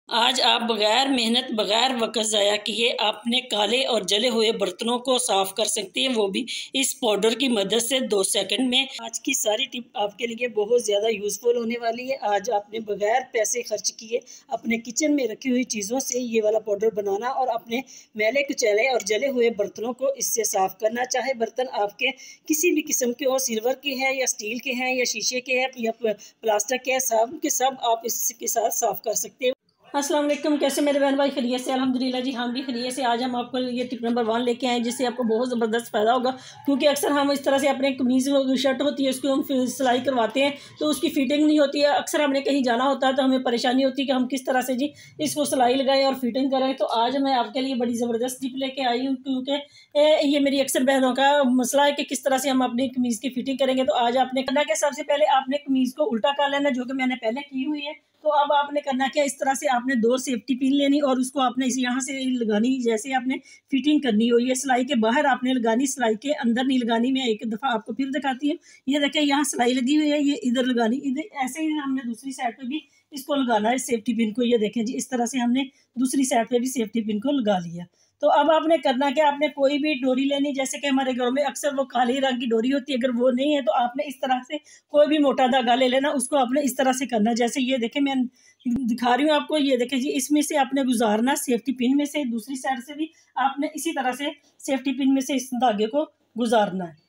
आज आप बगैर मेहनत बगैर वक्त ज़ाया किए अपने काले और जले हुए बर्तनों को साफ़ कर सकते हैं, वो भी इस पाउडर की मदद से 2 सेकंड में। आज की सारी टिप आपके लिए बहुत ज़्यादा यूज़फुल होने वाली है। आज आपने बगैर पैसे खर्च किए अपने किचन में रखी हुई चीज़ों से ये वाला पाउडर बनाना और अपने मैले कुचैले और जले हुए बर्तनों को इससे साफ़ करना। चाहे बर्तन आपके किसी भी किस्म के हो, सिल्वर के हैं या स्टील के हैं या शीशे के हैं या प्लास्टिक के हैं, सब के सब आप इसके साथ साफ़ कर सकते हैं। अस्सलाम वालेकुम, कैसे मेरे बहन भाई खैरियत से? अल्हम्दुलिल्लाह जी, हम भी खैरियत से। आज हम आपको ये टिप नंबर 1 लेके आए जिससे आपको बहुत ज़बरदस्त फ़ायदा होगा, क्योंकि अक्सर हम इस तरह से अपने कमीज़ शर्ट होती है उसको हम सिलाई करवाते हैं तो उसकी फ़िटिंग नहीं होती है। अक्सर हमने कहीं जाना होता है तो हमें परेशानी होती है कि हम किस तरह से जी इसको सिलाई लगाएं और फिटिंग करें। तो आज मैं आपके लिए बड़ी ज़बरदस्त टिप लेके आई हूँ, क्योंकि ये मेरी अक्सर बहनों का मसला है कि किस तरह से हम अपनी कमीज़ की फ़िटिंग करेंगे। तो आज आपने करना क्या, सबसे पहले आपने कमीज़ को उल्टा कर लेना, जो कि मैंने पहले की हुई है। तो अब आपने करना क्या, इस तरह से आपने 2 सेफ्टी पिन लेनी और उसको आपने इस यहाँ से लगानी, जैसे आपने फिटिंग करनी हो। ये सिलाई के बाहर आपने लगानी, सिलाई के अंदर नहीं लगानी। मैं एक दफ़ा आपको फिर दिखाती हूँ। ये देखिए यहाँ सिलाई लगी हुई है, ये इधर लगानी, इधर ऐसे ही हमने दूसरी साइड पे भी इसको लगाना है सेफ्टी पिन को। ये देखें जी, इस तरह से हमने दूसरी साइड पे भी सेफ्टी पिन को लगा लिया। तो अब आपने करना क्या, आपने कोई भी डोरी लेनी, जैसे कि हमारे घरों में अक्सर वो काले रंग की डोरी होती है। अगर वो नहीं है तो आपने इस तरह से कोई भी मोटा धागा ले लेना, उसको आपने इस तरह से करना। जैसे ये देखें, मैं दिखा रही हूँ आपको। ये देखें जी, इसमें से आपने गुजारना सेफ्टी पिन में से, दूसरी साइड से भी आपने इसी तरह से सेफ्टी पिन में से इस धागे को गुजारना है।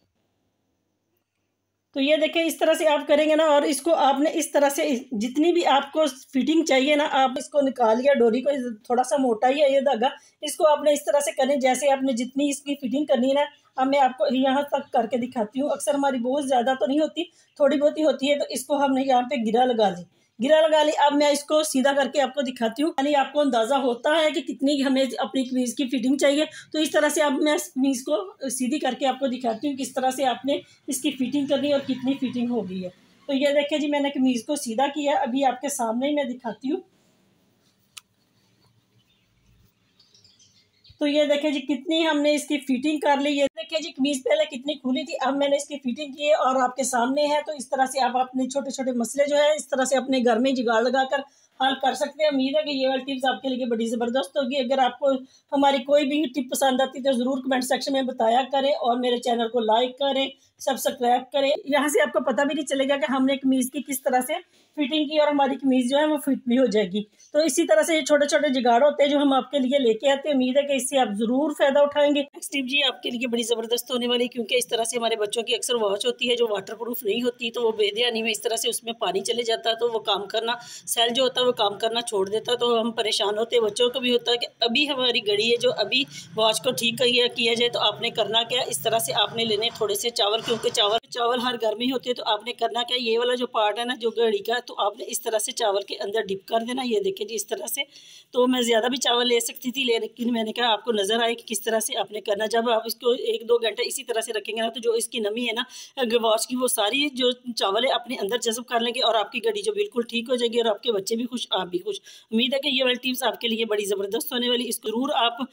तो ये देखें, इस तरह से आप करेंगे ना, और इसको आपने इस तरह से जितनी भी आपको फिटिंग चाहिए ना, आप इसको निकालिए डोरी को। थोड़ा सा मोटा ही है ये धागा, इसको आपने इस तरह से करें जैसे आपने जितनी इसकी फिटिंग करनी है ना। अब मैं आपको यहाँ तक करके दिखाती हूँ। अक्सर हमारी बहुत ज़्यादा तो नहीं होती, थोड़ी बहुत ही होती है। तो इसको हमने यहाँ पे गिरा लगा ली। अब मैं इसको सीधा करके आपको दिखाती हूँ, यानी आपको अंदाज़ा होता है कि कितनी हमें अपनी कमीज़ की फिटिंग चाहिए। तो इस तरह से अब मैं कमीज़ को सीधी करके आपको दिखाती हूँ किस तरह से आपने इसकी फिटिंग करनी है और कितनी फिटिंग हो गई है। तो ये देखिए जी, मैंने कमीज़ को सीधा किया, अभी आपके सामने ही मैं दिखाती हूँ। तो ये देखिए जी, कितनी हमने इसकी फिटिंग कर ली। ये देखिए जी, कमीज पहले कितनी खुली थी, अब मैंने इसकी फिटिंग की है और आपके सामने है। तो इस तरह से आप अपने छोटे छोटे मसले जो है इस तरह से अपने घर में जुगाड़ लगाकर हल कर सकते हैं। उम्मीद है कि ये वाली टिप्स आपके लिए बड़ी ज़बरदस्त होगी। अगर आपको हमारी कोई भी टिप पसंद आती है तो ज़रूर कमेंट सेक्शन में बताया करें और मेरे चैनल को लाइक करें, सब्सक्राइब करें। यहाँ से आपको पता भी नहीं चलेगा कि हमने कमीज़ की किस तरह से फिटिंग की और हमारी कमीज़ जो है वो फिट भी हो जाएगी। तो इसी तरह से ये छोटे छोटे जुगाड़ होते हैं जो हम आपके लिए लेके आते हैं। उम्मीद है कि इससे आप ज़रूर फ़ायदा उठाएंगे। नेक्स्ट टिप जी आपके लिए बड़ी ज़बरदस्त होने वाली, क्योंकि इस तरह से हमारे बच्चों की अक्सर वॉच होती है जो वाटर प्रूफ नहीं होती, तो वो बेध्यानी में इस तरह से उसमें पानी चले जाता है, तो वो काम करना, सेल जो होता है वो काम करना छोड़ देता है। तो हम परेशान होते हैं। बच्चों को भी होता है कि अभी हमारी घड़ी है जो अभी वॉच को ठीक किया जाए। तो आपने करना क्या, इस तरह से आपने लेने थोड़े से चावल, क्योंकि चावल हर घर में ही होते हैं। तो आपने करना क्या, ये वाला जो पार्ट है ना जो घड़ी का, तो आपने इस तरह से चावल के अंदर डिप कर देना। ये देखिए जी, इस तरह से। तो मैं ज़्यादा भी चावल ले सकती थी, लेकिन मैंने कहा आपको नज़र आए कि किस तरह से आपने करना। जब आप इसको 1-2 घंटे इसी तरह से रखेंगे ना, तो जो इसकी नमी है ना वॉच की, वो सारी जो चावल है अपने अंदर जज़ब कर लेंगे और आपकी घड़ी जो बिल्कुल ठीक हो जाएगी और आपके बच्चे भी खुश, आप भी खुश। उम्मीद है कि ये वाली टिप्स आपके लिए बड़ी ज़बरदस्त होने वाली। इसको ज़रूर आप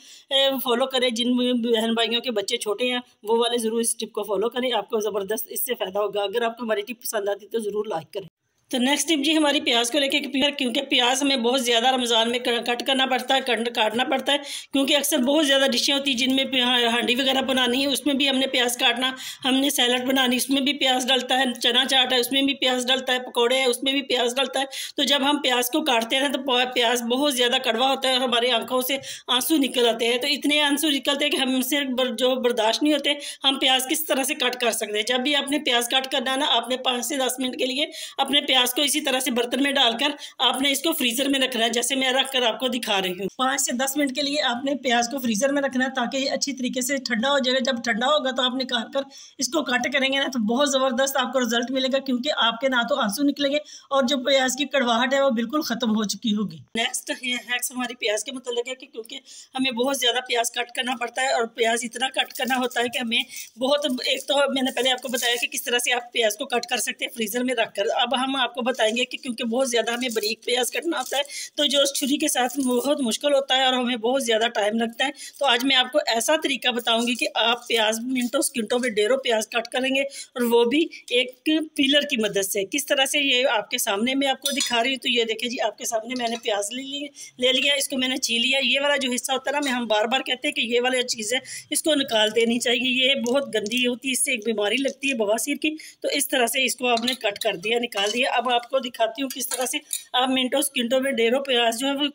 फॉलो करें। जिन बहन भाइयों के बच्चे छोटे हैं वो वाले ज़रूर इस टिप को फॉलो करें, आपको ज़बरदस्त इससे फ़ायदा होगा। अगर आपको हमारी टिप पसंद आती तो ज़रूर लाइक करें। तो नेक्स्ट टिप जी हमारी प्याज को लेके, क्योंकि प्याज हमें बहुत ज़्यादा रमज़ान में कट करना पड़ता है, काटना पड़ता है, क्योंकि अक्सर बहुत ज़्यादा डिशें होती हैं जिनमें हांडी वगैरह बनानी है, उसमें भी हमने प्याज काटना। हमने सैलड बनानी, उसमें भी प्याज डलता है। चना चाट है, उसमें भी प्याज डलता है। पकौड़े हैं, उसमें भी प्याज डलता है। तो जब हम प्याज को काटते हैं ना, तो प्याज बहुत ज़्यादा कड़वा होता है और हमारी आंखों से आंसू निकल आते हैं। तो इतने आंसू निकलते हैं कि हमसे जो बर्दाश्त नहीं होते। हम प्याज किस तरह से कट कर सकते हैं। जब भी आपने प्याज कट करना है ना, आपने 5 से 10 मिनट के लिए अपने प्याज को इसी तरह से बर्तन में डालकर आपने इसको फ्रीजर में रखना है, जैसे मैं रख कर आपको दिखा रही हूँ। 5 से 10 मिनट के लिए आपने प्याज को फ्रीजर में रखना है, ताकि ये अच्छी तरीके से ठंडा हो जाएगा। जब ठंडा होगा तो आपने काट कर इसको कट करेंगे ना, तो बहुत ज़बरदस्त आपको रिजल्ट मिलेगा, क्योंकि आपके ना तो आंसू निकलेंगे और जो प्याज की कड़वाहट है वो बिल्कुल ख़त्म हो चुकी होगी। नेक्स्ट हैक्स हमारी प्याज के मतलब है कि क्योंकि हमें बहुत ज़्यादा प्याज कट करना पड़ता है और प्याज इतना कट करना होता है कि हमें बहुत, एक तो मैंने पहले आपको बताया कि किस तरह से आप प्याज को कट कर सकते हैं फ्रीज़र में रख कर। अब हम आपको बताएंगे कि क्योंकि बहुत ज़्यादा हमें बारीक प्याज कटना होता है, तो जो छुरी के साथ बहुत मुश्किल होता है और हमें बहुत ज़्यादा टाइम लगता है। तो आज मैं आपको ऐसा तरीका बताऊंगी कि आप प्याज मिनटों सेकंडों में ढेरों प्याज कट करेंगे, और वो भी एक पीलर की मदद से। किस तरह से ये आपके सामने मैं आपको दिखा रही हूँ। तो ये देखिए जी, आपके सामने मैंने प्याज ले लिया, इसको मैंने छील लिया। ये वाला जो हिस्सा होता है ना, हम बार बार कहते हैं कि ये वाला चीज़ है, इसको निकाल देनी चाहिए, ये बहुत गंदी होती है, इससे एक बीमारी लगती है बवासीर की। तो इस तरह से इसको आपने कट कर दिया, निकाल दिया। अब आपको दिखाती हूँ किस तरह से आप मिनटों सेकंडों में ढेरों प्याज जो है वो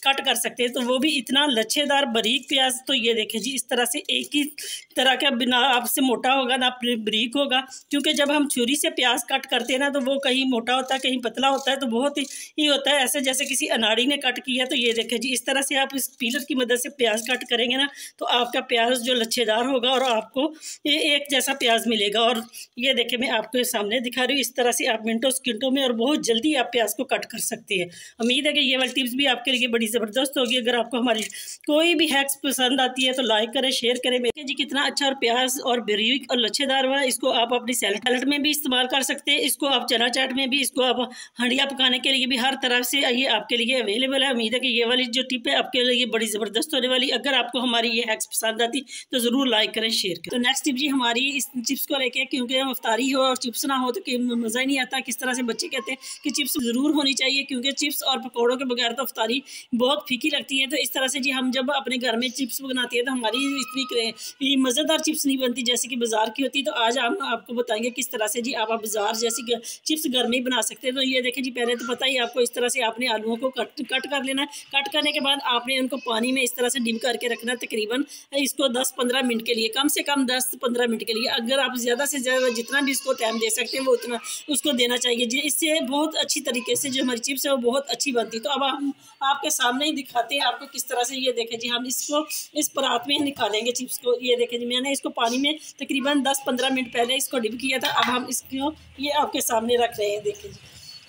कट कर सकते हैं, तो वो भी इतना लच्छेदार बारीक प्याज। तो ये देखें जी, इस तरह से एक ही तरह का, बिना आपसे मोटा होगा ना बारीक होगा, क्योंकि जब हम छुरी से प्याज कट करते हैं ना, तो वो कहीं मोटा होता है कहीं पतला होता है, तो बहुत ही होता है ऐसे जैसे किसी अनाड़ी ने कट किया। तो ये देखें जी, इस तरह से आप इस पीलर की मदद से प्याज कट करेंगे ना, तो आपका प्याज जो लच्छेदार होगा और आपको ये एक जैसा प्याज मिलेगा। और ये देखें, मैं आपको सामने दिखा रही हूँ, इस तरह से आप मिनटों सेकंडों में और बहुत जल्दी आप प्याज को कट कर सकते हैं। उम्मीद है कि ये वाली टिप्स भी आपके लिए बड़ी ज़बरदस्त होगी। अगर आपको हमारी कोई भी हैक्स पसंद आती है तो लाइक करें, शेयर करें। देखिए जी, कितना अच्छा और प्याज और बारीक और लच्छेदार हुआ। इसको आप अपनी सैलेड में भी इस्तेमाल कर सकते हैं, इसको आप चना चाट में भी, इसको आप हंडिया पकाने के लिए भी, हर तरफ से ये आपके लिए अवेलेबल है। उम्मीद है कि ये वाली जो टिप है आपके लिए बड़ी ज़बरदस्त होने वाली। अगर आपको हमारी ये हैक्स पसंद आती तो ज़रूर लाइक करें, शेयर करें। तो नेक्स्ट टिप जी हमारी इस चिप्स को लेके, क्योंकि अफ्तारी हो और चिप्स ना हो तो मज़ा ही नहीं आता। किस तरह से बच्चे कहते हैं कि चिप्स ज़रूर होनी चाहिए, क्योंकि चिप्स और पकौड़ों के बगैर तो अफ्तारी बहुत फीकी लगती है। तो इस तरह से जी हम जब अपने घर में चिप्स बनाते हैं तो हमारी इतनी मज़ेदार चिप्स नहीं बनती जैसे कि बाज़ार की होती है। तो आज हम आपको बताएंगे किस तरह से जी आप बाज़ार जैसी चिप्स घर में ही बना सकते हैं। तो ये देखें जी, पहले तो पता ही आपको, इस तरह से आपने आलूओं को कट कर लेना है। कट करने के बाद आपने उनको पानी में इस तरह से डिप करके रखना है, तकरीबन इसको 10-15 मिनट के लिए, कम से कम 10-15 मिनट के लिए। अगर आप ज़्यादा से ज़्यादा जितना भी इसको टाइम दे सकते हैं वो उतना उसको देना चाहिए जी। इससे बहुत अच्छी तरीके से जो हमारी चिप्स है वो बहुत अच्छी बनती है। तो अब हम आपके सामने ही दिखाते हैं आपको किस तरह से। ये देखें जी, हम इसको इस परात में निकालेंगे चिप्स को। ये देखें जी, मैंने इसको पानी में तकरीबन 10-15 मिनट पहले इसको डिप किया था। अब हम इसको ये आपके सामने रख रहे हैं। देखें जी,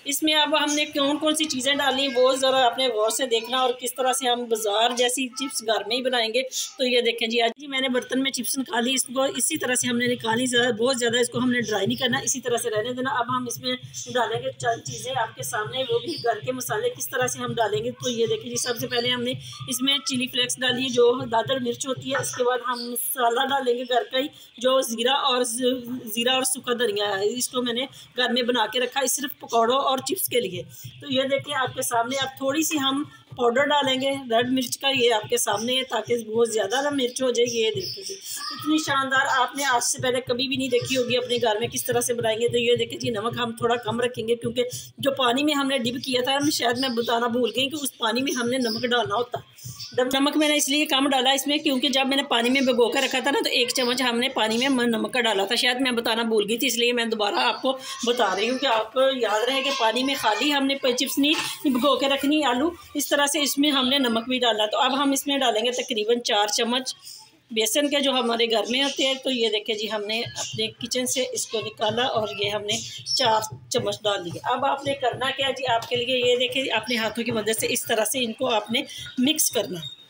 इसमें अब हमने कौन कौन सी चीज़ें डाली वो ज़रा आपने गौर से देखना, और किस तरह से हम बाज़ार जैसी चिप्स घर में ही बनाएंगे। तो ये देखें जी, आज जी मैंने बर्तन में चिप्स निकाली, इसको इसी तरह से हमने निकाली। बहुत ज़्यादा इसको हमने ड्राई नहीं करना, इसी तरह से रहने देना। अब हम इसमें डालेंगे चंद चीज़ें आपके सामने, वो भी घर के मसाले किस तरह से हम डालेंगे। तो ये देखें जी, सबसे पहले हमने इसमें चिली फ्लेक्स डाली, जो दादर मिर्च होती है। इसके बाद हम मसाला डालेंगे घर का ही, जो ज़ीरा और सूखा धनिया है। इसको मैंने घर में बना के रखा है सिर्फ पकौड़ों और चिप्स के लिए। तो ये देखिए आपके सामने, अब थोड़ी सी हम पाउडर डालेंगे रेड मिर्च का, ये आपके सामने है, ताकि बहुत ज़्यादा ना मिर्च हो जाए। ये देखिए जी, इतनी शानदार आपने आज से पहले कभी भी नहीं देखी होगी अपने घर में किस तरह से बनाएंगे। तो ये देखिए जी, नमक हम थोड़ा कम रखेंगे, क्योंकि जो पानी में हमने डिप किया था, शायद मैं बताना भूल गई कि उस पानी में हमने नमक डालना होता है। नमक मैंने इसलिए कम डाला इसमें, क्योंकि जब मैंने पानी में भिगो कर रखा था ना, तो 1 चम्मच हमने पानी में नमक का डाला था। शायद मैं बताना भूल गई थी, इसलिए मैं दोबारा आपको बता रही हूँ कि आपको याद रहे कि पानी में खाली हमने चिप्स नहीं भिगो के रखनी आलू, इस तरह से इसमें हमने नमक भी डाला। तो अब हम इसमें डालेंगे तकरीबन 4 चम्मच बेसन के, जो हमारे घर में होते हैं। तो ये देखें जी, हमने अपने किचन से इसको निकाला और ये हमने 4 चम्मच डाल दिए। अब आपने करना क्या जी, आपके लिए ये देखें, अपने हाथों की मदद से इस तरह से इनको आपने मिक्स करना है।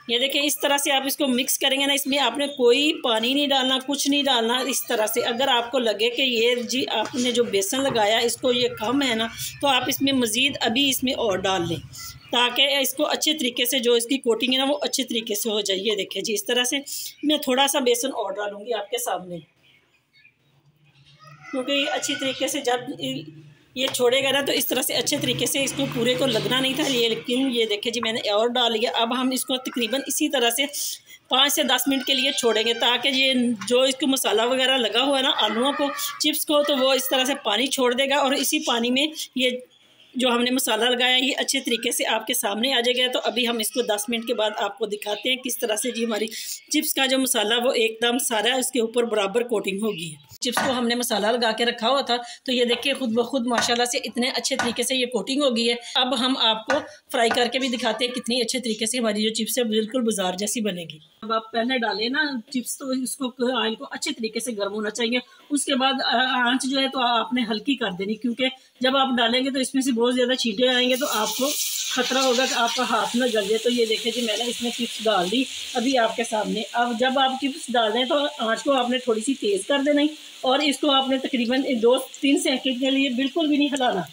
ये देखिए, इस तरह से आप इसको मिक्स करेंगे ना, इसमें आपने कोई पानी नहीं डालना, कुछ नहीं डालना। इस तरह से अगर आपको लगे कि ये जी आपने जो बेसन लगाया इसको ये कम है ना, तो आप इसमें मज़ीद अभी इसमें और डाल लें, ताकि इसको अच्छे तरीके से जो इसकी कोटिंग है ना वो अच्छे तरीके से हो जाए। ये देखिए जी, इस तरह से मैं थोड़ा सा बेसन और डालूँगी आपके सामने, क्योंकि अच्छी तरीके से जब ये छोड़ेगा ना, तो इस तरह से अच्छे तरीके से इसको पूरे को लगना नहीं था ये, लेकिन ये देखिए जी, मैंने और डाल लिया। अब हम इसको तकरीबन इसी तरह से 5 से 10 मिनट के लिए छोड़ेंगे, ताकि ये जो इसको मसाला वगैरह लगा हुआ है ना आलूओं को, चिप्स को, तो वो इस तरह से पानी छोड़ देगा, और इसी पानी में ये जो हमने मसाला लगाया ये अच्छे तरीके से आपके सामने आ जाएगा। तो अभी हम इसको 10 मिनट के बाद आपको दिखाते हैं किस तरह से जी हमारी चिप्स का जो मसाला वो एकदम सारा उसके ऊपर बराबर कोटिंग होगी। चिप्स को हमने मसाला लगा के रखा हुआ था, तो ये देखिए खुद ब खुद माशाल्लाह से इतने अच्छे तरीके से ये कोटिंग हो गई है। अब हम आपको फ्राई करके भी दिखाते हैं कितनी अच्छे तरीके से हमारी जो चिप्स है बिल्कुल बाजार जैसी बनेगी। अब आप पहले डालें ना चिप्स, तो इसको ऑयल को अच्छे तरीके से गर्म होना चाहिए। उसके बाद आंच जो है तो आपने हल्की कर देनी, क्योंकि जब आप डालेंगे तो इसमें से बहुत ज़्यादा छींटे आएंगे, तो आपको खतरा होगा कि आपका हाथ न जल जाए। तो ये देखिए जी, मैंने इसमें चिप्स डाल दी अभी आपके सामने। अब जब आप चिप्स डाल दें तो आंच को आपने थोड़ी सी तेज़ कर देना ही, और इसको आपने तकरीबन 2-3 सेकंड के लिए बिल्कुल भी नहीं हिलाना।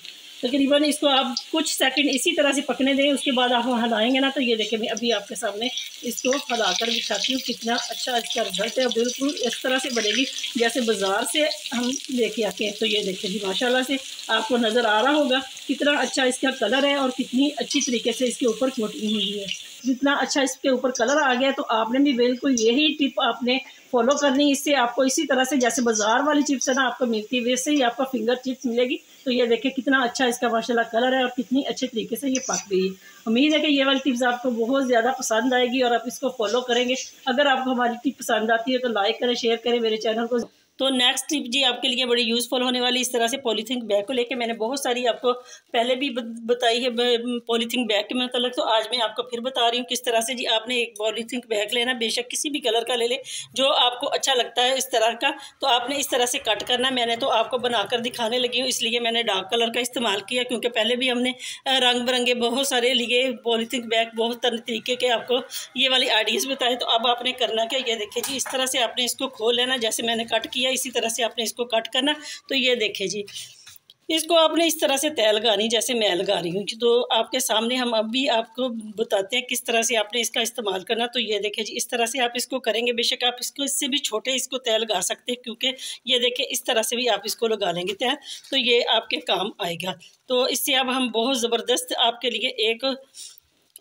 तकरीबन इसको आप कुछ सेकंड इसी तरह से पकने दें, उसके बाद आप हिलाएंगे ना तो ये देखिए मैं अभी आपके सामने इसको हिलाकर दिखाती हूँ कितना अच्छा इसका रिजल्ट है। बिल्कुल इस तरह से बनेगी जैसे बाज़ार से हम लेके आते हैं। तो ये देखिए जी माशाल्लाह से आपको नज़र आ रहा होगा कितना अच्छा इसका कलर है और कितनी अच्छी तरीके से इसके ऊपर कोटिंग हुई है। जितना अच्छा इसके ऊपर कलर आ गया तो आपने भी बिल्कुल यही टिप आपने फॉलो करनी। इससे आपको इसी तरह से जैसे बाज़ार वाली चिप्स है ना आपको मिलती है वैसे ही आपको फिंगर चिप्स मिलेगी। तो ये देखिए कितना अच्छा इसका माशाल्लाह कलर है और कितनी अच्छे तरीके से ये पक गई है। उम्मीद है कि ये वाली टिप्स आपको बहुत ज़्यादा पसंद आएगी और आप इसको फॉलो करेंगे। अगर आपको हमारी टिप पसंद आती है तो लाइक करें, शेयर करें मेरे चैनल को। तो नेक्स्ट टिप जी आपके लिए बड़ी यूज़फुल होने वाली। इस तरह से पॉलीथीन बैग को लेके मैंने बहुत सारी आपको पहले भी बताई है पॉलीथीन बैग के मतलब, तो आज मैं आपको फिर बता रही हूँ किस तरह से जी आपने एक पॉलीथीन बैग लेना, बेशक किसी भी कलर का ले ले जो आपको अच्छा लगता है इस तरह का। तो आपने इस तरह से कट करना। मैंने तो आपको बनाकर दिखाने लगी हूँ इसलिए मैंने डार्क कलर का इस्तेमाल किया, क्योंकि पहले भी हमने रंग बिरंगे बहुत सारे लिए पॉलीथीन बैग बहुत तरीके के आपको ये वाली आइडियाज़ बताए। तो अब आपने करना क्या, ये देखिए जी इस तरह से आपने इसको खोल लेना जैसे मैंने कट किया इसी तरह से आपने इसको कट करना। तो ये देखिए जी इसको आपने इस तरह से तय लगानी जैसे मैं लगा रही हूँ। तो आपके सामने हम अभी आपको बताते हैं किस तरह से आपने इसका इस्तेमाल करना। तो ये देखिए जी इस तरह से आप इसको करेंगे। बेशक आप इसको इससे भी छोटे इसको तय लगा सकते हैं, क्योंकि ये देखिए इस तरह से भी आप इसको लगा लेंगे तय तो ये आपके काम आएगा। तो इससे अब हम बहुत ज़बरदस्त आपके लिए एक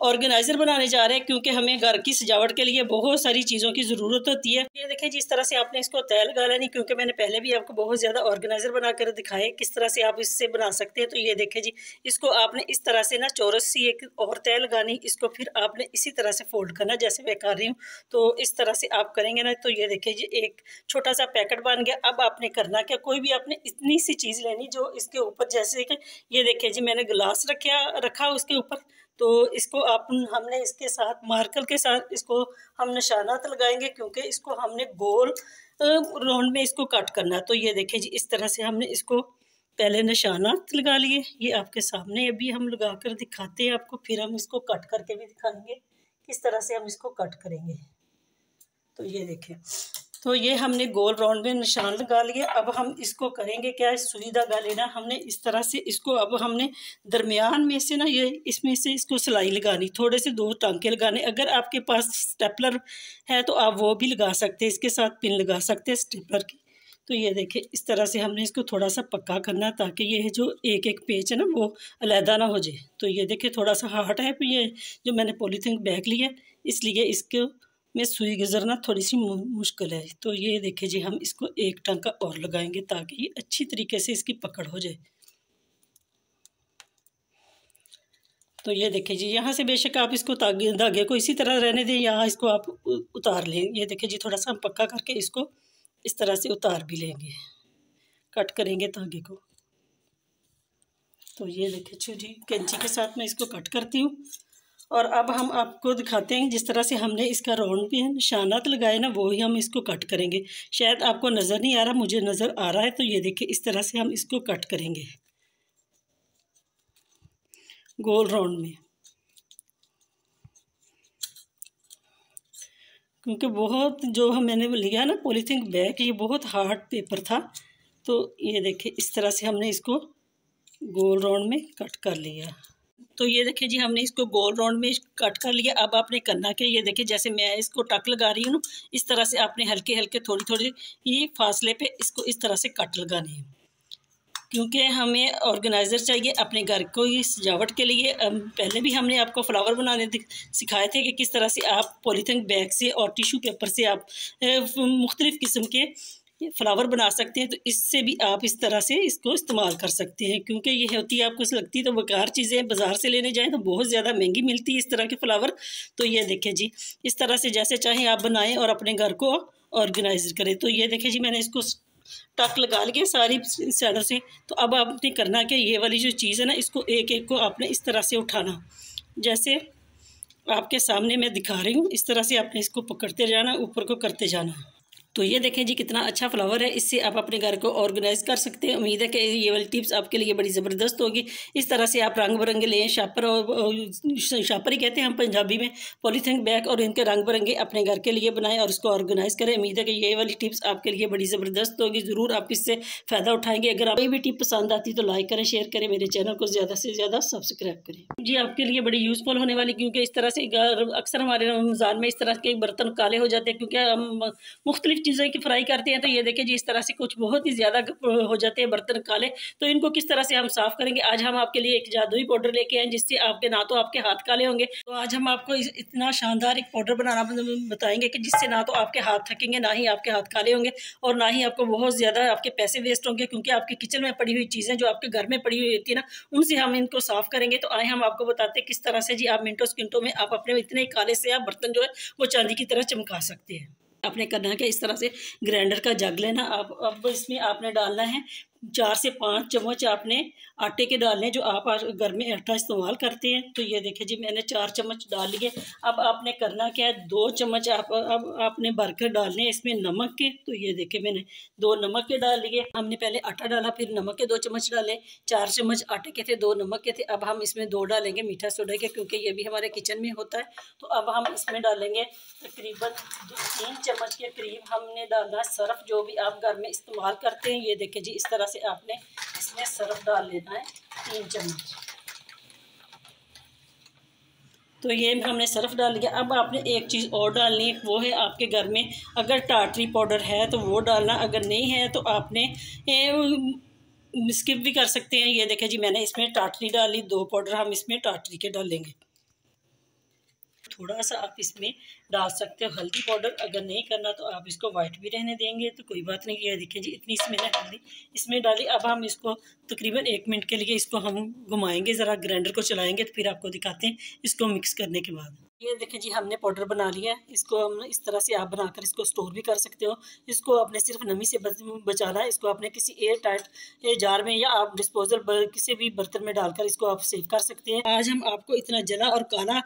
ऑर्गेनाइज़र बनाने जा रहे हैं, क्योंकि हमें घर की सजावट के लिए बहुत सारी चीज़ों की ज़रूरत होती है। ये देखिए जिस तरह से आपने इसको तय लगा लेनी, क्योंकि मैंने पहले भी आपको बहुत ज़्यादा ऑर्गेनाइज़र बनाकर दिखाए किस तरह से आप इससे बना सकते हैं। तो ये देखिए जी इसको आपने इस तरह से ना चौरस सी एक और तय लगानी, इसको फिर आपने इसी तरह से फोल्ड करना जैसे मैं कर रही हूँ। तो इस तरह से आप करेंगे ना तो ये देखिए जी एक छोटा सा पैकेट बन गया। अब आपने करना क्या, कोई भी आपने इतनी सी चीज़ लेनी जो इसके ऊपर, जैसे कि ये देखिए जी मैंने गिलास रखा उसके ऊपर। तो इसको हमने इसके साथ मार्कर के साथ इसको हम निशानात लगाएंगे, क्योंकि इसको हमने गोल राउंड में इसको कट करना है। तो ये देखिए जी इस तरह से हमने इसको पहले निशानात लगा लिए, ये आपके सामने अभी हम लगा कर दिखाते हैं आपको, फिर हम इसको कट करके भी दिखाएंगे किस तरह से हम इसको कट करेंगे। तो ये देखिए तो ये हमने गोल राउंड में निशान लगा लिए। अब हम इसको करेंगे क्या, सुई धागा लेना हमने इस तरह से इसको, अब हमने दरमियान में से ना ये इसमें से इसको सिलाई लगानी, थोड़े से 2 टांके लगाने। अगर आपके पास स्टेपलर है तो आप वो भी लगा सकते हैं, इसके साथ पिन लगा सकते हैं स्टेपलर की। तो ये देखिए इस तरह से हमने इसको थोड़ा सा पक्का करना ताकि ये जो एक एक पेच है ना वो अलहदा ना हो जाए। तो ये देखिए थोड़ा सा हार्ड है ये जो मैंने पॉलीथीन बैग लिया, इसलिए इसको में सुई गुजरना थोड़ी सी मुश्किल है। तो ये देखिए जी हम इसको एक टांका और लगाएंगे ताकि ये अच्छी तरीके से इसकी पकड़ हो जाए। तो ये देखिए जी यहाँ से बेशक आप इसको धागे को इसी तरह रहने दें, यहाँ इसको आप उतार लें। ये देखिए जी थोड़ा सा हम पक्का करके इसको इस तरह से उतार भी लेंगे, कट करेंगे धागे को। तो ये देखिए जी कैंची के साथ मैं इसको कट करती हूँ। और अब हम आपको दिखाते हैं जिस तरह से हमने इसका राउंड पे निशानात लगाए ना वो ही हम इसको कट करेंगे। शायद आपको नज़र नहीं आ रहा, मुझे नज़र आ रहा है। तो ये देखिए इस तरह से हम इसको कट करेंगे गोल राउंड में, क्योंकि बहुत जो मैंने लिया ना पॉलीथीन बैग ये बहुत हार्ड पेपर था। तो ये देखिए इस तरह से हमने इसको गोल राउंड में कट कर लिया। तो ये देखिए जी हमने इसको गोल राउंड में कट कर लिया। अब आपने करना क्या, ये देखिए जैसे मैं इसको टक लगा रही हूँ इस तरह से आपने हल्के हल्के थोड़ी थोड़ी ये फासले पे इसको इस तरह से कट लगाने हैं, क्योंकि हमें ऑर्गेनाइज़र चाहिए अपने घर को ये सजावट के लिए। पहले भी हमने आपको फ्लावर बनाने सिखाए थे कि किस तरह से आप पॉलीथीन बैग से और टिश्यू पेपर से आप मुख्तलिफ़ किस्म के फ्लावर बना सकते हैं। तो इससे भी आप इस तरह से इसको इस्तेमाल कर सकते हैं, क्योंकि ये होती है आपको लगती तो बेकार चीज़ें, बाज़ार से लेने जाएं तो बहुत ज़्यादा महंगी मिलती है इस तरह के फ्लावर। तो ये देखिए जी इस तरह से जैसे चाहें आप बनाएं और अपने घर को ऑर्गेनाइज करें। तो ये देखिए जी मैंने इसको टक लगा लिया सारी साइडों से। तो अब आपने करना क्या, ये वाली जो चीज़ है ना इसको एक एक को आपने इस तरह से उठाना, जैसे आपके सामने मैं दिखा रही हूँ। इस तरह से आपने इसको पकड़ते जाना, ऊपर को करते जाना। तो ये देखें जी कितना अच्छा फ्लावर है, इससे आप अपने घर को ऑर्गेनाइज कर सकते हैं। उम्मीद है कि ये वाली टिप्स आपके लिए बड़ी ज़बरदस्त होगी। इस तरह से आप रंग बिरंगे लें, शापर शापर ही कहते हैं हम पंजाबी में, पॉलीथीन बैग, और इनके रंग बिरंगे अपने घर के लिए बनाएं और इसको ऑर्गेनाइज करें। उम्मीद है कि ये वाली टिप्स आपके लिए बड़ी ज़बरदस्त होगी। ज़रूर आप इससे फ़ायदा उठाएंगे। अगर आप कोई भी टिप पसंद आती तो लाइक करें, शेयर करें, मेरे चैनल को ज़्यादा से ज़्यादा सब्सक्राइब करें जी। आपके लिए बड़ी यूज़फुल होने वाली, क्योंकि इस तरह से अक्सर हमारे रमज़ान में इस तरह के बर्तन काले हो जाते हैं, क्योंकि हम मुख्तलिफ चीज़ें की फ्राई करते हैं। तो ये देखिए जी इस तरह से कुछ बहुत ही ज़्यादा हो जाते हैं बर्तन काले। तो इनको किस तरह से हम साफ़ करेंगे, आज हम आपके लिए एक जादुई पाउडर लेके आए, जिससे आपके ना तो आपके हाथ काले होंगे। तो आज हम आपको इतना शानदार एक पाउडर बनाना बताएंगे कि जिससे ना तो आपके हाथ थकेंगे, ना ही आपके हाथ काले होंगे, और ना ही आपको बहुत ज़्यादा आपके पैसे वेस्ट होंगे, क्योंकि आपके किचन में पड़ी हुई चीज़ें जो आपके घर में पड़ी हुई होती है ना, उनसे हम इनको साफ़ करेंगे। तो आए हम आपको बताते हैं किस तरह से जी आप मिनटों सेकंडों में आप अपने इतने काले से आप बर्तन जो है वो चांदी की तरह चमका सकते हैं। आपने करना है कि इस तरह से ग्राइंडर का जग लेना, आप अब इसमें आपने डालना है 4 से 5 चम्मच आपने आटे के डालने, जो आप घर में आटा इस्तेमाल करते हैं। तो ये देखिए जी मैंने 4 चम्मच डाल लिए। अब आपने करना क्या है, 2 चम्मच अब आपने भरकर डालने हैं इसमें नमक के। तो ये देखिए मैंने 2 नमक के डाल लिए। हमने पहले आटा डाला, फिर नमक के 2 चम्मच डाले। 4 चम्मच आटे के थे, 2 नमक के थे। अब हम इसमें 2 डालेंगे मीठा सोडा के, क्योंकि ये भी हमारे किचन में होता है। तो अब हम इसमें डालेंगे तकरीबन 3 चम्मच के करीब हमने डालना सर्फ, जो भी आप घर में इस्तेमाल करते हैं। ये देखिए जी इस तरह से आपने इसमें सर्फ डाल लेना है 3 चम्मच। तो ये हमने सर्फ डाल लिया। अब आपने एक चीज़ और डालनी है, वो है आपके घर में अगर टाटरी पाउडर है तो वो डालना, अगर नहीं है तो आपने स्किप भी कर सकते हैं। ये देखिए जी मैंने इसमें टाटरी डाली, 2 पाउडर हम इसमें टाटरी के डालेंगे। थोड़ा सा आप इसमें डाल सकते हो हल्दी पाउडर, अगर नहीं करना तो आप इसको वाइट भी रहने देंगे तो कोई बात नहीं। ये देखिए जी इतनी इसमें ना हल्दी इसमें डाली। अब हम इसको तकरीबन 1 मिनट के लिए इसको हम घुमाएंगे, ज़रा ग्राइंडर को चलाएंगे, तो फिर आपको दिखाते हैं इसको मिक्स करने के बाद। ये देखिए जी हमने पाउडर बना लिया है। इसको हम इस तरह से आप बनाकर इसको स्टोर भी कर सकते हो। इसको आपने सिर्फ नमी से बचाना है। इसको आपने किसी एयर टाइट जार में या आप डिस्पोजल किसी भी बर्तन में डालकर इसको आप सेव कर सकते हैं। आज हम आपको इतना जला और काला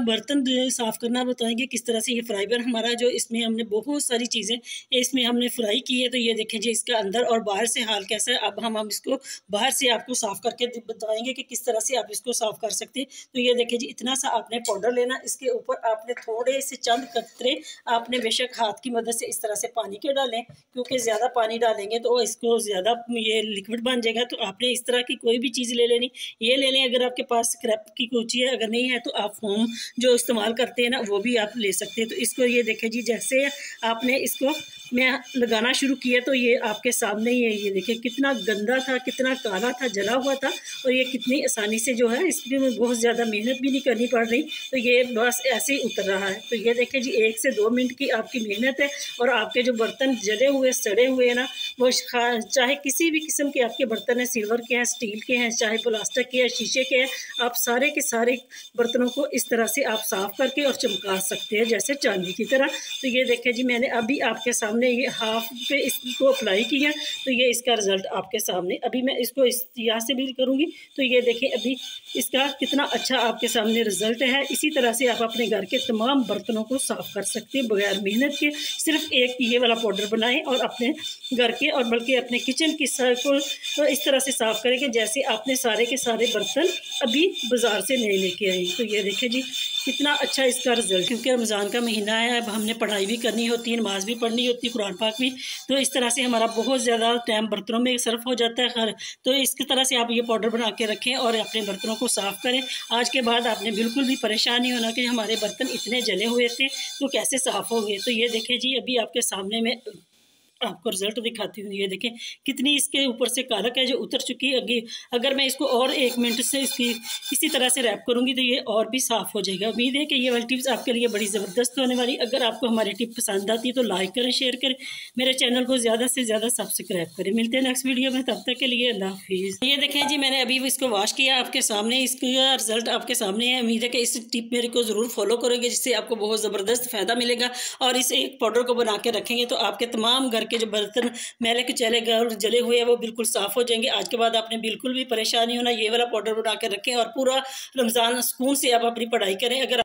बर्तन साफ़ करना बताएंगे, किस तरह से ये फ्राई पैन हमारा जो इसमें हमने बहुत सारी चीज़ें इसमें हमने फ्राई की है। तो ये देखें जी इसका अंदर और बाहर से हाल कैसा है। अब हम इसको बाहर से आपको साफ़ करके बताएंगे कि किस तरह से आप इसको साफ़ कर सकते हैं। तो ये देखें जी इतना सा आपने पाउडर लेना, इसके ऊपर आपने थोड़े से चंद कतरे आपने बेशक हाथ की मदद से इस तरह से पानी के डालें, क्योंकि ज़्यादा पानी डालेंगे तो इसको ज़्यादा ये लिक्विड बन जाएगा। तो आपने इस तरह की कोई भी चीज़ ले लेनी, ये ले लें अगर आपके पास स्क्रैप की कूची है, अगर नहीं है तो आप फोम जो इस्तेमाल करते हैं ना वो भी आप ले सकते हैं। तो इसको ये देखें जी जैसे आपने इसको मैं लगाना शुरू किया तो ये आपके सामने ही है। ये देखिए कितना गंदा था, कितना काला था, जला हुआ था, और ये कितनी आसानी से जो है इसमें बहुत ज़्यादा मेहनत भी नहीं करनी पड़ रही। तो ये बस ऐसे ही उतर रहा है। तो ये देखें जी 1 से 2 मिनट की आपकी मेहनत है, और आपके जो बर्तन जले हुए सड़े हुए हैं ना, वो चाहे किसी भी किस्म के आपके बर्तन हैं, सिल्वर के हैं, स्टील के हैं, चाहे प्लास्टिक के हैं, शीशे के हैं, आप सारे के सारे बर्तनों को इस तरह से आप साफ़ करके और चमका सकते हैं जैसे चांदी की तरह। तो ये देखें जी मैंने अभी आपके सामने ये हाफ पे इसको अप्लाई किया, तो ये इसका रिज़ल्ट आपके सामने। अभी मैं इसको इस यहाँ से भी करूँगी, तो ये देखें अभी इसका कितना अच्छा आपके सामने रिज़ल्ट है। इसी तरह से आप अपने घर के तमाम बर्तनों को साफ़ कर सकते हैं बगैर मेहनत के। सिर्फ एक ये वाला पाउडर बनाएं और अपने घर के और बल्कि अपने किचन की को तो इस तरह से साफ़ करें कि जैसे आपने सारे के सारे बर्तन अभी बाज़ार से नहीं लेके आए। तो ये देखें जी कितना अच्छा इसका रिज़ल्ट, क्योंकि रमज़ान का महीना है, अब हमने पढ़ाई भी करनी होती है, नमाज़ भी पढ़नी होती है, कुरान पाक भी। तो इस तरह से हमारा बहुत ज़्यादा टाइम बर्तनों में सर्फ हो जाता है हर। तो इसकी तरह से आप ये पाउडर बना के रखें और अपने बर्तनों को साफ़ करें। आज के बाद आपने बिल्कुल भी परेशान नहीं होना कि हमारे बर्तन इतने जले हुए थे तो कैसे साफ़ हो गए। तो ये देखें जी अभी आपके सामने में आपको रिजल्ट दिखाती हूँ। ये देखें कितनी इसके ऊपर से कालक है जो उतर चुकी है। अगर मैं इसको और 1 मिनट से इसकी इसी तरह से रैप करूँगी तो ये और भी साफ़ हो जाएगा। उम्मीद है कि ये वाली टिप्स आपके लिए बड़ी ज़बरदस्त होने वाली। अगर आपको हमारी टिप पसंद आती है तो लाइक करें, शेयर करें, मेरे चैनल को ज़्यादा से ज़्यादा सब्सक्राइब करें। मिलते हैं नेक्स्ट वीडियो में, तब तक के लिए अल्लाह हाफिज़। ये देखें जी मैंने अभी इसको वॉश किया आपके सामने, इसका रिजल्ट आपके सामने है। उम्मीद है कि इस टिप मेरे को ज़रूर फॉलो करेंगे, जिससे आपको बहुत ज़बरदस्त फ़ायदा मिलेगा। और इस एक पाउडर को बना के रखेंगे तो आपके तमाम घर के जो बर्तन मैले के जले हुए हैं वो बिल्कुल साफ़ हो जाएंगे। आज के बाद आपने बिल्कुल भी परेशानी होना। ये वाला पाउडर बना के रखें और पूरा रमज़ान सुकून से आप अपनी पढ़ाई करें। अगर